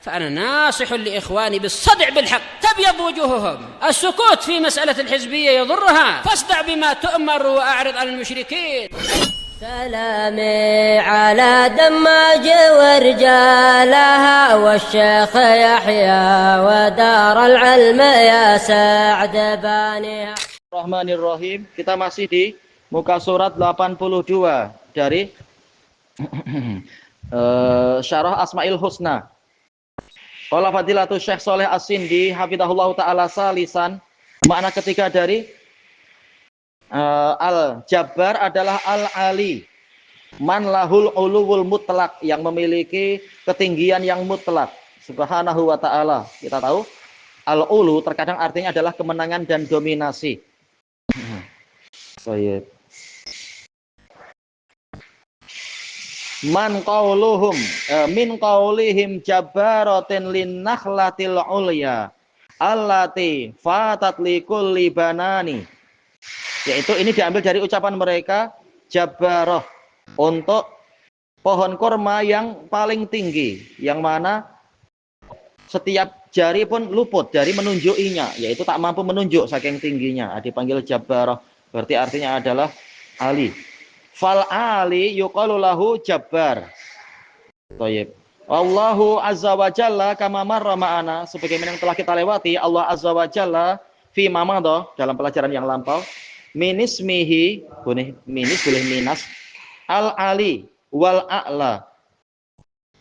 فأنا ناصح لإخواني بالصدع بالحق تبيض وجوههم. السكوت في مسألة الحزبية يضرها، فاصدع بما تؤمر وأعرض عن المشركين. سلامي على دماج ورجالها والشيخ يحيى ودار العلم يا سعد بانيها. Bismillahirrahmanirrahim. Kita masih di muka surat 82 dari Syarah Asmaul Husna. Qala Fadilatul Syekh Shalih As-Sindi hafizahullah taala salisan, makna ketiga dari Al-Jabbar adalah Al-Ali, man lahul uluwul mutlak, yang memiliki ketinggian yang mutlak subhanahu wa ta'ala. Kita tahu al-ulu terkadang artinya adalah kemenangan dan dominasi. Man qauluhum min qaulihim jabbaratin linnakhlatil ulya allati fatat likulli banani. Yaitu ini diambil dari ucapan mereka jabbarah, untuk pohon kurma yang paling tinggi, yang mana setiap jari pun luput dari menunjukinya, yaitu tak mampu menunjuk saking tingginya, dipanggil jabbarah. Berarti artinya adalah ali. Fal ali yuqalu lahu jabbar. Thayyib. Allahu azza wa jalla kama marra ma'ana, sebagaimana yang telah kita lewati, Allah azza wa jalla fi mamadha, dalam pelajaran yang lampau, minismihi, boleh minis, boleh minas, al-ali wal a'la,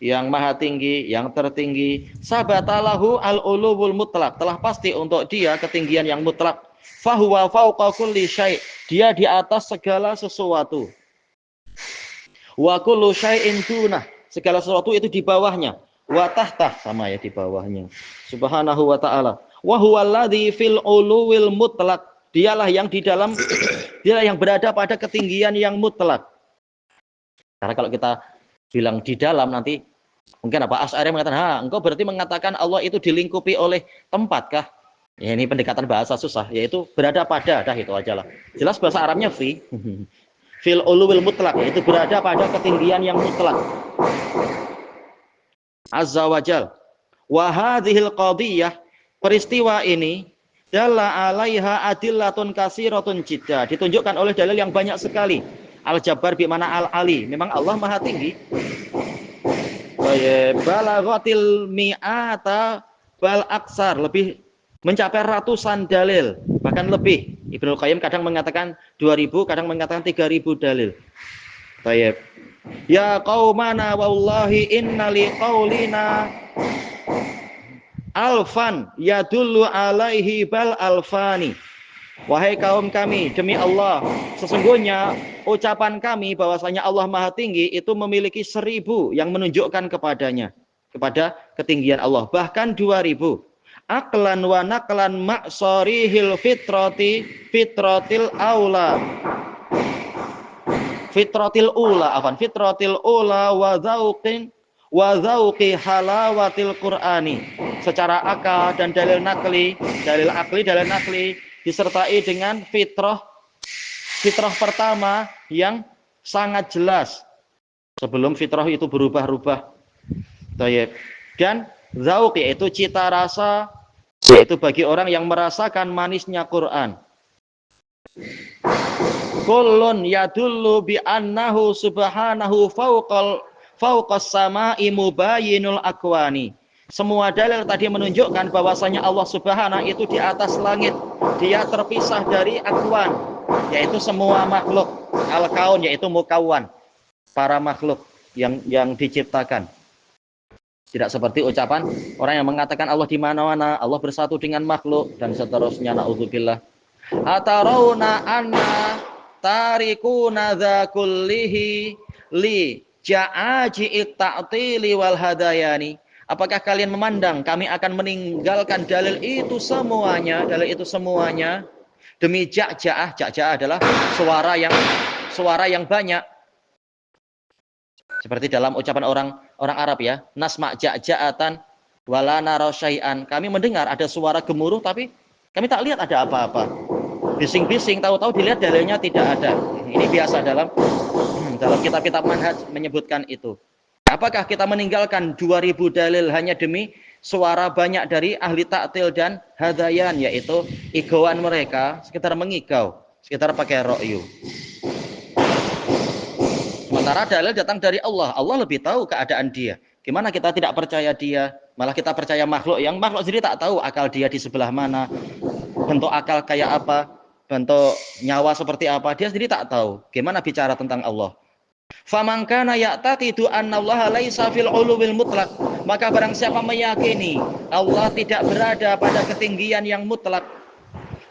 yang maha tinggi, yang tertinggi, sabatalahu al-uluwul mutlak, telah pasti untuk dia ketinggian yang mutlak, fahuwa fauqa kulli syai', dia di atas segala sesuatu, wa kullu syai'in dunah, segala sesuatu itu di bawahnya, wa tahtah, sama ya, di bawahnya, subhanahu wa ta'ala. Wa huwallazi fil uluwil mutlak, dialah yang di dalam, dialah yang berada pada ketinggian yang mutlak. Karena kalau kita bilang di dalam, nanti mungkin apa Asy'ari mengatakan, engkau berarti mengatakan Allah itu dilingkupi oleh tempat kah? Ya, ini pendekatan bahasa susah, yaitu berada pada, dah itu aja lah. Jelas bahasa Arabnya fi fil uluwil mutlak, yaitu berada pada ketinggian yang mutlak. Azza wa Jal. Wa hadhil qadiyah, peristiwa ini, dalla alaiha adillatun katsiratun jidda, ditunjukkan oleh dalil yang banyak sekali. Al-Jabbar bi mana al-ali, memang Allah maha tinggi. Balaghatil mi'ata bal aksar, lebih mencapai ratusan dalil, bahkan lebih. Ibnu Qayyim kadang mengatakan 2000, kadang mengatakan 3000 dalil. Baik. Ya qaumana wallahi inna liqaulina alfan yadullu alaihi bal alfani. Wahai kaum kami, demi Allah, sesungguhnya ucapan kami bahwasanya Allah maha tinggi itu memiliki 1000 yang menunjukkan kepadanya, kepada ketinggian Allah, bahkan 2000. Aqlan wa naqlan ma'sarihil fitrati fitratil aula, fitratil ula, fitratil ula wa dzauqi halawatil qur'ani, secara akal dan dalil nakli, dalil nakli disertai dengan fitrah pertama yang sangat jelas sebelum fitrah itu berubah-ubah. Dan zauq, yaitu cita rasa, yaitu bagi orang yang merasakan manisnya Quran. Kullun yadullu bi annahu subhanahu fawqas sama'i mubayyinul akwani. Semua dalil tadi menunjukkan bahwasanya Allah Subhanahu itu di atas langit, dia terpisah dari akwan, yaitu semua makhluk, al-kaun, yaitu mukawwan, para makhluk yang diciptakan. Tidak seperti ucapan orang yang mengatakan Allah di mana-mana, Allah bersatu dengan makhluk dan seterusnya, naudzubillah. Atarawna anna tarikuna dza kullihi li ja'aji ta'tili wal hadayani. Apakah kalian memandang kami akan meninggalkan dalil itu semuanya, demi ja'ja'ah. Ja'ja'ah adalah suara yang banyak. Seperti dalam ucapan orang Arab ya, nasma' ja'ja'atan wala nara syai'an. Kami mendengar ada suara gemuruh tapi kami tak lihat ada apa-apa. Bising-bising, tahu-tahu dilihat dalilnya tidak ada. Ini biasa dalam kitab-kitab manhaj menyebutkan itu. Apakah kita meninggalkan 2000 dalil hanya demi suara banyak dari ahli ta'til dan hadayan, yaitu egoan mereka, sekitar mengigau, sekitar pakai ra'yu. Sementara dalil datang dari Allah. Allah lebih tahu keadaan dia. Gimana kita tidak percaya dia, malah kita percaya makhluk yang makhluk sendiri tak tahu akal dia di sebelah mana, bentuk akal kayak apa, bentuk nyawa seperti apa, dia sendiri tak tahu. Gimana bicara tentang Allah? Faman kana ya'taqidu annallaha laisa fil uluwil mutlaq, maka barang siapa meyakini Allah tidak berada pada ketinggian yang mutlak.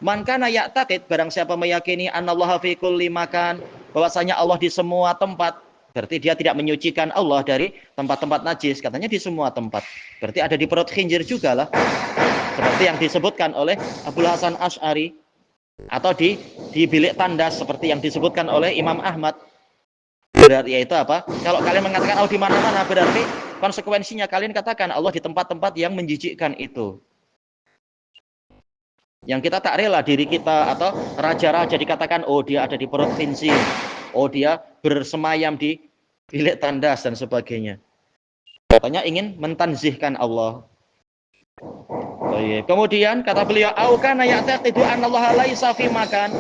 Man kana ya'taqid, barang siapa meyakini annallaha fi kulli makan, bahwasanya Allah di semua tempat, berarti dia tidak menyucikan Allah dari tempat-tempat najis, katanya di semua tempat. Berarti ada di perut khinjir juga lah. Seperti yang disebutkan oleh Abul Hasan Asy'ari, atau di bilik tandas seperti yang disebutkan oleh Imam Ahmad. Berarti yaitu apa? Kalau kalian mengatakan Allah di mana-mana, berarti konsekuensinya kalian katakan Allah di tempat-tempat yang menjijikkan itu. Yang kita tak rela diri kita atau raja-raja dikatakan oh dia ada di perut khinzir, oh dia bersemayam di bilik tandas dan sebagainya. Katanya ingin mentanzihkan Allah. Kemudian kata beliau, au kana ya'taqidu annallaha laisa fi makan,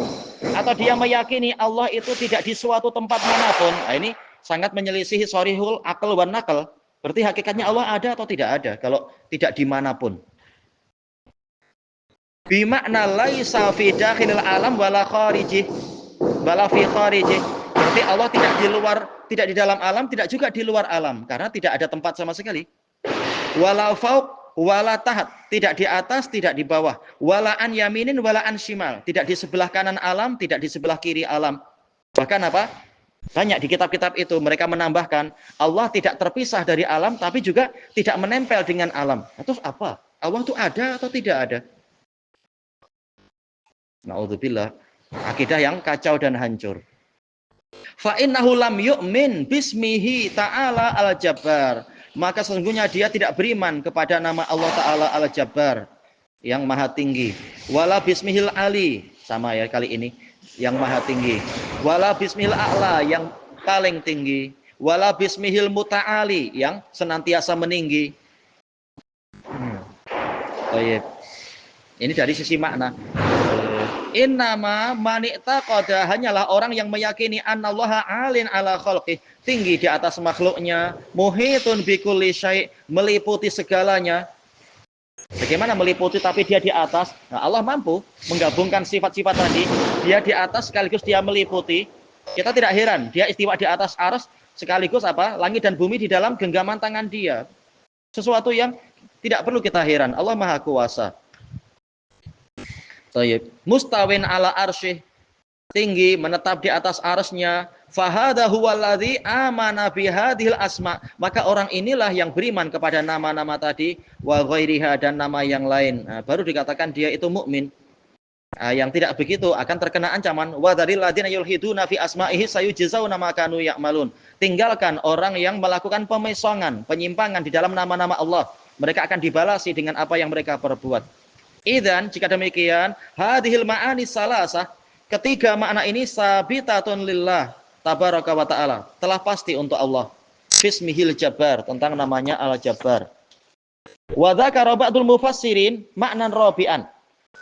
atau dia meyakini Allah itu tidak di suatu tempat manapun. Nah, ini sangat menyelisihi sharihul aql wan naql. Berarti hakikatnya Allah ada atau tidak ada kalau tidak dimanapun. Bimakna laisa fi dakhilil alam wala kharijih wala fi kharijih. Berarti Allah tidak di luar, tidak di dalam alam, tidak juga di luar alam, karena tidak ada tempat sama sekali. Wala fauq wala tahat, tidak di atas, tidak di bawah. Wala an yaminin wala an shimal, tidak di sebelah kanan alam, tidak di sebelah kiri alam. Bahkan apa? Banyak di kitab-kitab itu mereka menambahkan Allah tidak terpisah dari alam, tapi juga tidak menempel dengan alam. Terus apa? Allah itu ada atau tidak ada? Na'udzubillah, akidah yang kacau dan hancur. Fa innahu lam yu'min bismihi ta'ala al-jabbar, maka sesungguhnya dia tidak beriman kepada nama Allah Ta'ala al-jabbar, yang maha tinggi. Wala bismihil ali, sama ya kali ini, yang maha tinggi. Wala bismihil a'la, yang paling tinggi. Wala bismihil muta'ali, yang senantiasa meninggi. Ini dari sisi makna. Innama mani'taqada, hanyalah orang yang meyakini annallaha alin ala khalqih, tinggi di atas makhluknya, muhitun bikulli syai', meliputi segalanya. Bagaimana meliputi tapi dia di atas? Nah, Allah mampu menggabungkan sifat-sifat tadi. Dia di atas sekaligus dia meliputi. Kita tidak heran dia istiwa di atas arsy sekaligus apa? Langit dan bumi di dalam genggaman tangan dia. Sesuatu yang tidak perlu kita heran. Allah Maha Kuasa. Mustawin ala arsyih, tinggi menetap di atas arsy-Nya. Fahadha huwallazi amana bihadhil asma, maka orang inilah yang beriman kepada nama-nama tadi, wa ghairiha, dan nama yang lain. Nah, baru dikatakan dia itu mukmin. Nah, yang tidak begitu akan terkena ancaman. Wa dzaril ladzina yulhiduna fi asma'ihi sayujzauna ma kanu ya'malun. Tinggalkan orang yang melakukan pemesongan, penyimpangan di dalam nama-nama Allah. Mereka akan dibalasi dengan apa yang mereka perbuat. Idzan, jika demikian, hadhil ma'ani salasah, ketiga makna ini sabitatun lillah tabaraka wa ta'ala, telah pasti untuk Allah. Bismihil Jabbar, tentang namanya Al-Jabbar. Wa dzakara ba'dul mufassirin maknan rabi'an.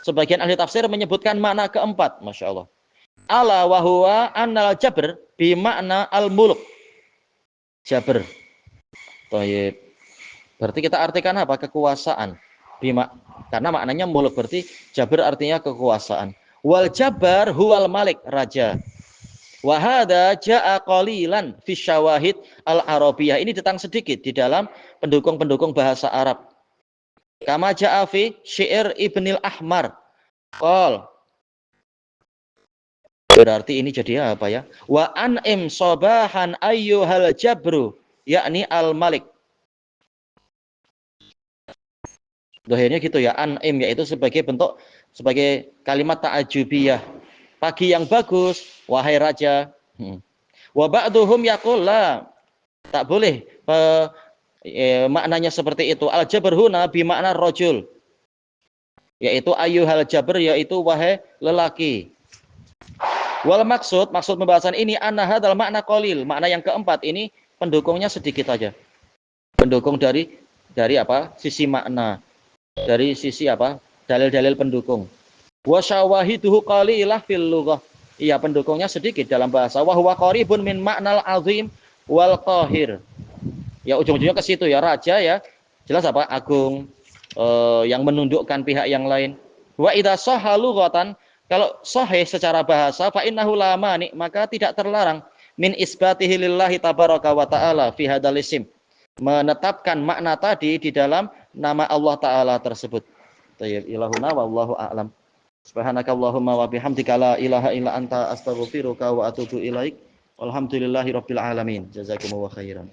Sebagian ahli tafsir menyebutkan makna keempat, Masya Allah. Ala wa huwa annal jabr bi makna al-mulk. Jabr. Baik. Berarti kita artikan apa? Kekuasaan. Karena maknanya mulk, berarti jabr artinya kekuasaan. Wal jabbar huwal malik, raja. Wa hadza jaa qalilan fi syawahid al-arabiyah. Ini datang sedikit di dalam pendukung-pendukung bahasa Arab. Kama jaa fi syair Ibnil Ahmar. Qol. Berarti ini jadi apa ya? Wa an'im sabahan ayyuhal jabru, yakni al-malik. Dohirnya gitu ya, an'im, yaitu sebagai bentuk, sebagai kalimat ta'ajubiyah. Pagi yang bagus, wahai raja. Wa ba'duhum yaqul la, tak boleh maknanya seperti itu. Al-jabr huna bi makna rajul, yaitu ayyuhal jabr, yaitu wahai lelaki. Wal maksud pembahasan ini anna hadzal makna qalil, makna yang keempat ini pendukungnya sedikit aja. Pendukung dari apa? Sisi makna. Dari sisi apa? Dalil-dalil pendukung. Wa syawahiduhu qalilah fil lughah. Iya, pendukungnya sedikit dalam bahasa. Wa huwa qaribun min ma'nal azim wal qahir. Ya ujung-ujungnya ke situ ya, raja ya. Jelas apa? Agung, yang menundukkan pihak yang lain. Wa idza sahha lughatan, kalau sahih secara bahasa, fa innahu la mani, maka tidak terlarang min isbatihi lillahi tabaraka wa taala fi hadzal isim, menetapkan makna tadi di dalam nama Allah taala tersebut. Tayyib ilahuna wallahu a'lam. Subhanakallahumma wa bihamdika la ilaha illa anta astaghfiruka wa atubu ilaik. Walhamdulillahirabbil alamin. Jazakumullahu khairan.